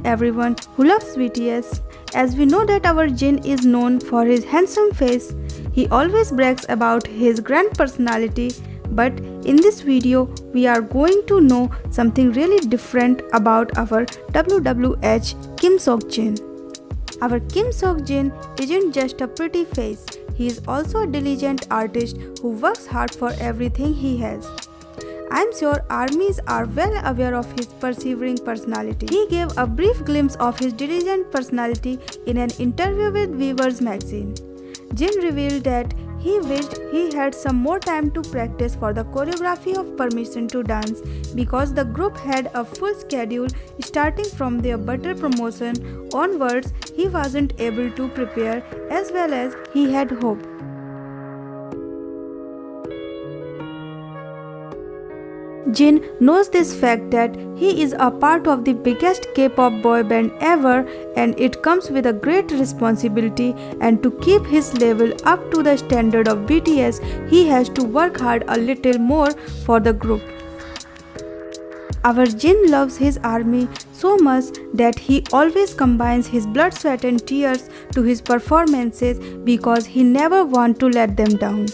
everyone who loves BTS. As we know that our Jin is known for his handsome face, he always brags about his grand personality. But in this video, we are going to know something really different about our WWH Kim Seokjin. Our Kim Seokjin isn't just a pretty face, he is also a diligent artist who works hard for everything he has. I'm sure armies are well aware of his persevering personality. He gave a brief glimpse of his diligent personality in an interview with Weavers magazine. Jin revealed that he wished he had some more time to practice for the choreography of Permission to Dance because the group had a full schedule starting from their Butter promotion onwards. He wasn't able to prepare as well as he had hoped. Jin knows this fact that he is a part of the biggest K-pop boy band ever, and it comes with a great responsibility, and to keep his level up to the standard of BTS, he has to work hard a little more for the group. Our Jin loves his army so much that he always combines his blood, sweat and tears to his performances because he never wants to let them down.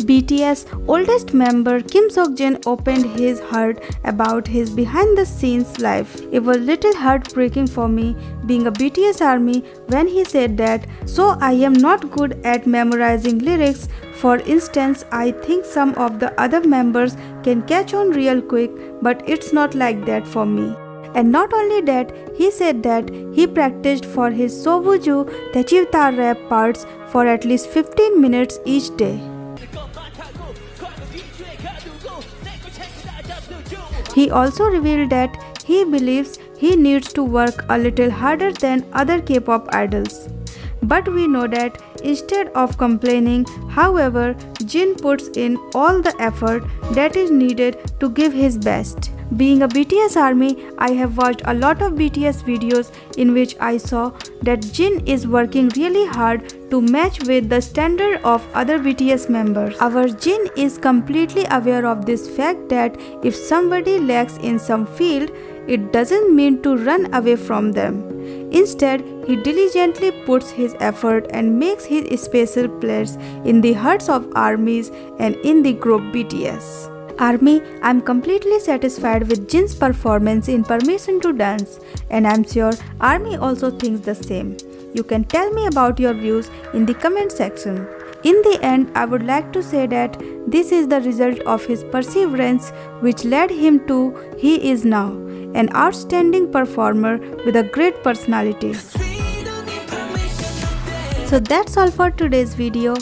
BTS oldest member Kim Seokjin opened his heart about his behind-the-scenes life. It was little heartbreaking for me being a BTS army when he said that, "So I am not good at memorizing lyrics. For instance, I think some of the other members can catch on real quick, but it's not like that for me." And not only that, he said that he practiced for his Sobuju Techivta rap parts for at least 15 minutes each day. He also revealed that he believes he needs to work a little harder than other K-pop idols. But we know that instead of complaining, however, Jin puts in all the effort that is needed to give his best. Being a BTS army, I have watched a lot of BTS videos in which I saw that Jin is working really hard to match with the standard of other BTS members. Our Jin is completely aware of this fact that if somebody lacks in some field, it doesn't mean to run away from them. Instead, he diligently puts his effort and makes his special place in the hearts of armies and in the group BTS. Army, I'm completely satisfied with Jin's performance in Permission to Dance, and I'm sure Army also thinks the same. You can tell me about your views in the comment section. In the end, I would like to say that this is the result of his perseverance which led him to he is now, an outstanding performer with a great personality. So that's all for today's video.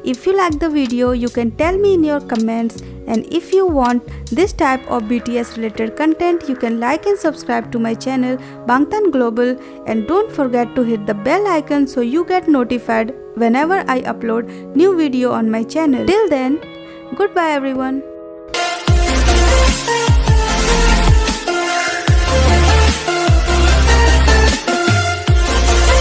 If you like the video, you can tell me in your comments, and if you want this type of BTS related content, you can like and subscribe to my channel Bangtan Global, and don't forget to hit the bell icon so you get notified whenever I upload new video on my channel. Till then, goodbye everyone.